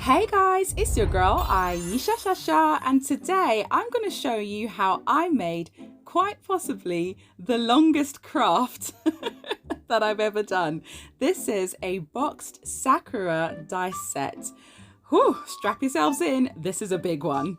Hey guys, it's your girl Ayesha Campbell, and today I'm going to show you how I made quite possibly the longest craft that I've ever done. This is a boxed Sakura dice set. Whew, strap yourselves in, this is a big one.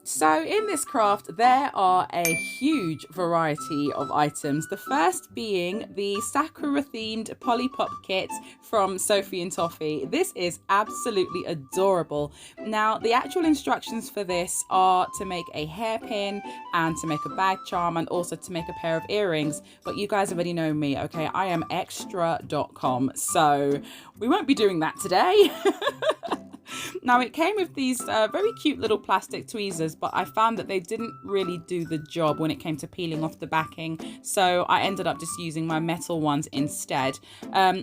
So in this craft, there are a huge variety of items. The first being the Sakura themed Polly Pop kit from Sophie and Toffee. This is absolutely adorable. Now, the actual instructions for this are to make a hairpin and to make a bag charm and also to make a pair of earrings. But you guys already know me, okay? I am extra.com, so we won't be doing that today. Now, it came with these very cute little plastic tweezers, but I found that they didn't really do the job when it came to peeling off the backing. So I ended up just using my metal ones instead.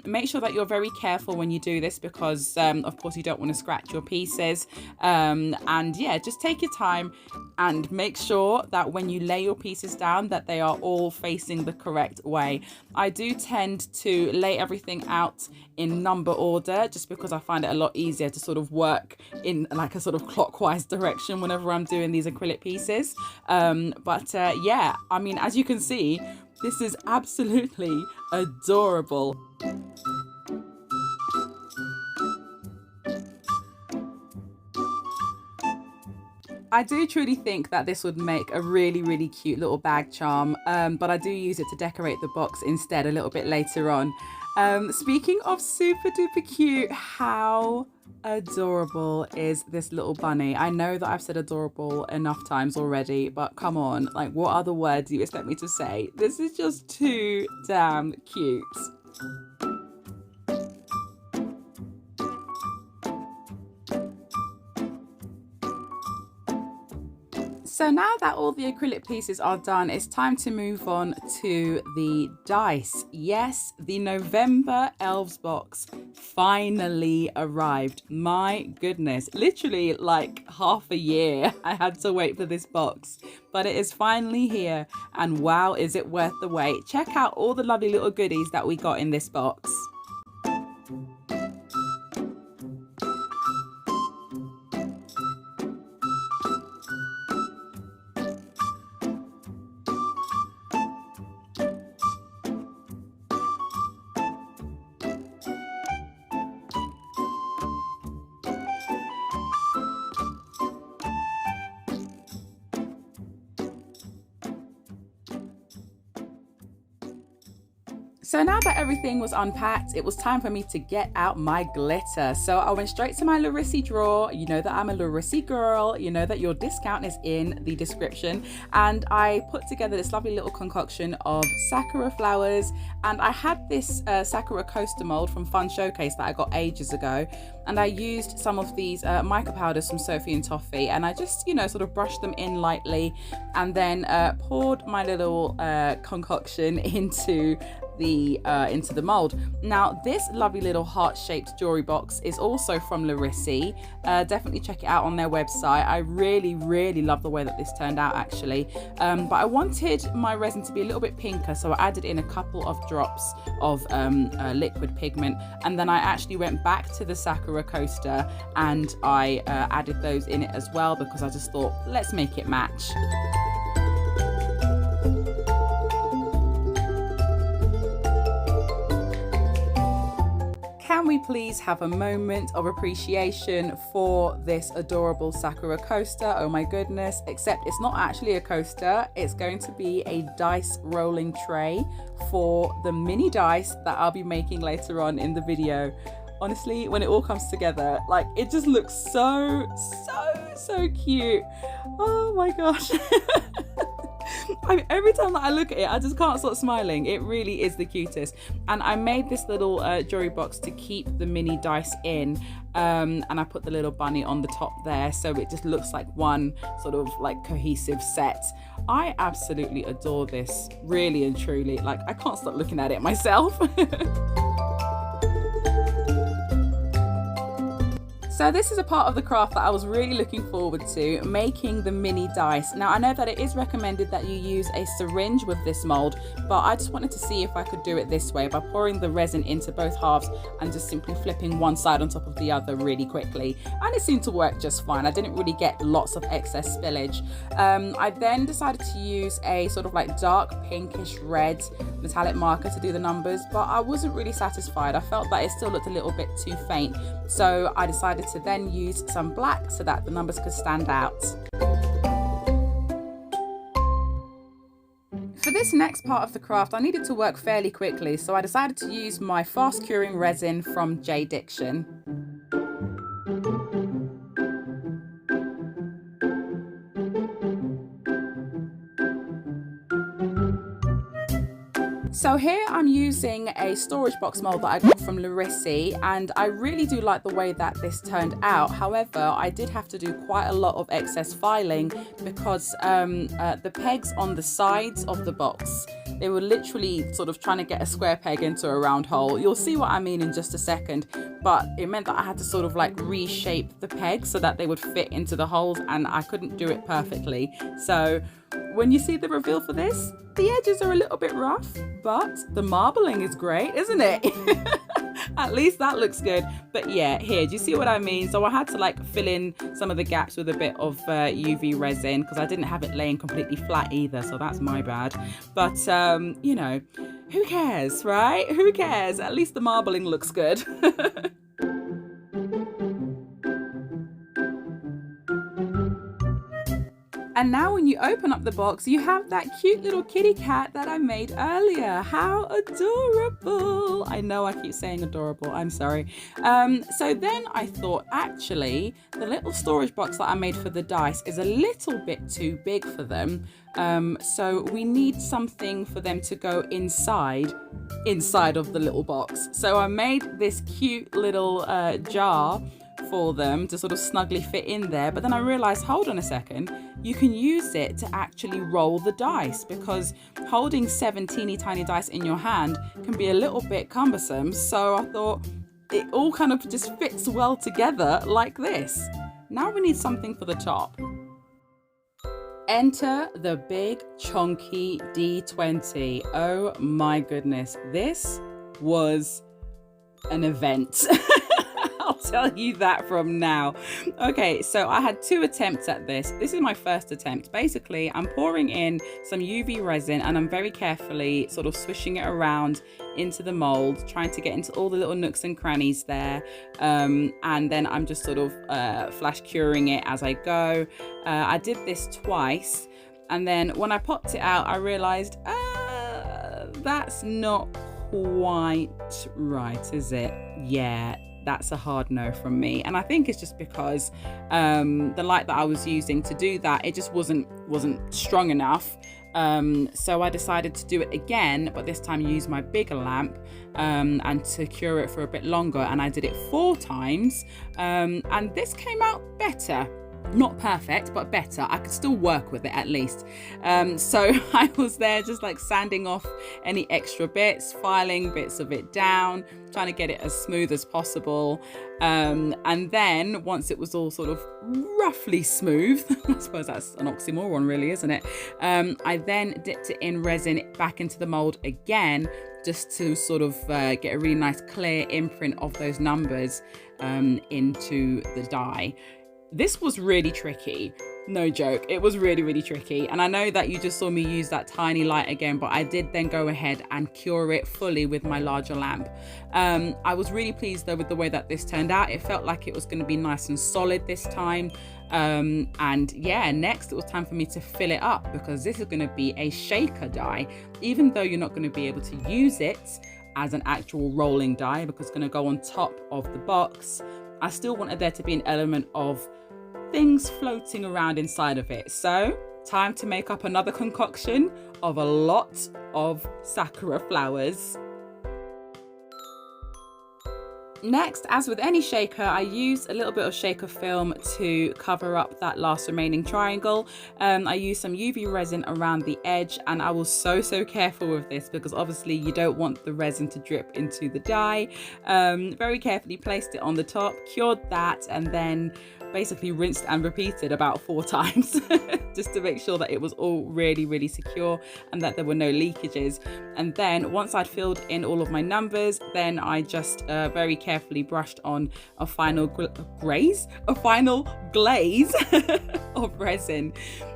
Make sure that you're very careful when you do this because, of course, you don't want to scratch your pieces. And yeah, just take your time and make sure that when you lay your pieces down that they are all facing the correct way. I do tend to lay everything out in number order just because I find it a lot easier to sort of work in like a sort of clockwise direction whenever I'm doing these acrylic pieces. Yeah, I mean, as you can see, this is absolutely adorable. I do truly think that this would make a really cute little bag charm, but I do use it to decorate the box instead a little bit later on. Speaking of super duper cute, how adorable is this little bunny? I know that I've said adorable enough times already, but come on, like, what other words do you expect me to say? This is just too damn cute. So now that all the acrylic pieces are done, it's time to move on to the dice. Yes, the November Elves box finally arrived. My goodness, literally like half a year I had to wait for this box, but it is finally here, and wow, is it worth the wait. Check out all the lovely little goodies that we got in this box. So now that everything was unpacked, it was time for me to get out my glitter. So I went straight to my Lrisy drawer. You know that I'm a Lrisy girl. You know that your discount is in the description. And I put together this lovely little concoction of Sakura flowers. And I had this Sakura coaster mold from Funshowcase that I got ages ago. And I used some of these mica powders from Sophie and Toffee. And I just, you know, sort of brushed them in lightly. And then poured my little concoction into the mold. Now, this lovely little heart-shaped jewelry box is also from Lrisy. Definitely check it out on their website. I really love the way that this turned out, actually. But I wanted my resin to be a little bit pinker, so I added in a couple of drops of liquid pigment, and then I actually went back to the Sakura coaster and I added those in it as well because I just thought, let's make it match. Can we please have a moment of appreciation for this adorable Sakura coaster? Oh my goodness, except it's not actually a coaster. It's going to be a dice rolling tray for the mini dice that I'll be making later on in the video. Honestly, when it all comes together, like, it just looks so cute. Oh my gosh. Every time that I look at it, I just can't stop smiling. It really is the cutest. And I made this little jewelry box to keep the mini dice in, and I put the little bunny on the top there, so it just looks like one sort of like cohesive set. I absolutely adore this, really and truly. Like, I can't stop looking at it myself. So this is a part of the craft that I was really looking forward to, making the mini dice. Now I know that it is recommended that you use a syringe with this mold, but I just wanted to see if I could do it this way by pouring the resin into both halves and just simply flipping one side on top of the other really quickly. And it seemed to work just fine. I didn't really get lots of excess spillage. I then decided to use a sort of like dark pinkish red metallic marker to do the numbers, but I wasn't really satisfied. I felt that it still looked a little bit too faint. So I decided to then use some black so that the numbers could stand out. For this next part of the craft, I needed to work fairly quickly, so I decided to use my fast curing resin from J Diction. So here I'm using a storage box mold that I got from Lrisy, and I really do like the way that this turned out. However, I did have to do quite a lot of excess filing because the pegs on the sides of the box, they were literally sort of trying to get a square peg into a round hole. You'll see what I mean in just a second, but it meant that I had to sort of like reshape the pegs so that they would fit into the holes, and I couldn't do it perfectly. So when you see the reveal for this, the edges are a little bit rough, but the marbling is great, isn't it? At least that looks good. But yeah, here, do you see what I mean? So I had to like fill in some of the gaps with a bit of UV resin because I didn't have it laying completely flat either, so that's my bad. But you know, who cares, right? Who cares? At least the marbling looks good. And now when you open up the box, you have that cute little kitty cat that I made earlier. How adorable. I know I keep saying adorable, I'm sorry. So then I thought, actually, the little storage box that I made for the dice is a little bit too big for them. So we need something for them to go inside of the little box. So I made this cute little jar for them to sort of snugly fit in there, but then I realized, hold on a second, you can use it to actually roll the dice, because holding 7 teeny tiny dice in your hand can be a little bit cumbersome. So I thought it all kind of just fits well together like this. Now we need something for the top. Enter the big chunky D20. Oh my goodness, this was an event. I'll tell you that from now. Okay, so I had 2 attempts at this. This is my first attempt. Basically, I'm pouring in some UV resin and I'm very carefully sort of swishing it around into the mold, trying to get into all the little nooks and crannies there. And then I'm just sort of flash curing it as I go. I did this twice. And then when I popped it out, I realized, that's not quite right, is it? Yeah. That's a hard no from me, and I think it's just because the light that I was using to do that, it just wasn't strong enough. So I decided to do it again, but this time use my bigger lamp and to cure it for a bit longer, and I did it 4 times, and this came out better. Not perfect, but better. I could still work with it at least. So I was there just like sanding off any extra bits, filing bits of it down, trying to get it as smooth as possible. And then once it was all sort of roughly smooth, I suppose that's an oxymoron really, isn't it? I then dipped it in resin back into the mold again, just to sort of get a really nice clear imprint of those numbers into the die. This was really tricky, no joke. It was really, really tricky. And I know that you just saw me use that tiny light again, but I did then go ahead and cure it fully with my larger lamp. I was really pleased though with the way that this turned out. It felt like it was going to be nice and solid this time. And yeah, next it was time for me to fill it up, because this is going to be a shaker die. Even though you're not going to be able to use it as an actual rolling die because it's going to go on top of the box, I still wanted there to be an element of things floating around inside of it. So time to make up another concoction of a lot of Sakura flowers. Next, as with any shaker, I used a little bit of shaker film to cover up that last remaining triangle. I used some UV resin around the edge, and I was so careful with this because obviously you don't want the resin to drip into the die. Very carefully placed it on the top, cured that, and then basically rinsed and repeated about 4 times just to make sure that it was all really secure and that there were no leakages. And then once I'd filled in all of my numbers, then I just very carefully brushed on a final glaze of resin.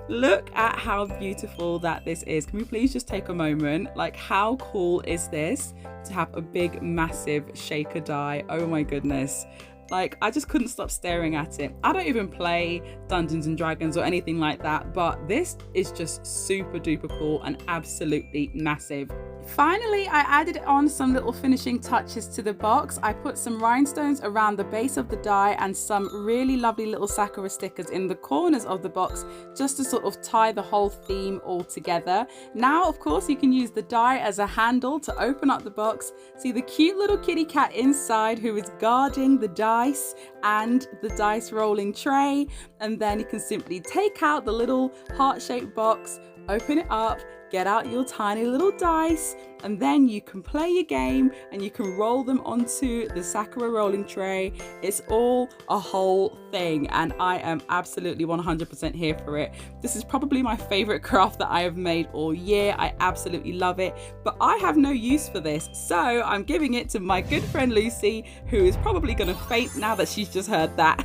Look at how beautiful that this is. Can we please just take a moment? Like, how cool is this to have a big massive shaker die? Oh my goodness. Like, I just couldn't stop staring at it. I don't even play Dungeons and Dragons or anything like that, but this is just super duper cool and absolutely massive. Finally, I added on some little finishing touches to the box. I put some rhinestones around the base of the die and some really lovely little Sakura stickers in the corners of the box just to sort of tie the whole theme all together. Now, of course, you can use the die as a handle to open up the box. See the cute little kitty cat inside who is guarding the dice and the dice rolling tray. And then you can simply take out the little heart-shaped box, open it up, get out your tiny little dice, and then you can play your game and you can roll them onto the Sakura rolling tray. It's all a whole thing, and I am absolutely 100% here for it. This is probably my favorite craft that I have made all year. I absolutely love it, but I have no use for this, so I'm giving it to my good friend Lucy, who is probably going to faint now that she's just heard that.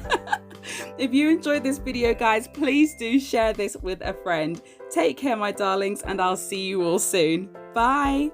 If you enjoyed this video, guys, please do share this with a friend. Take care, my darlings, and I'll see you all soon. Bye.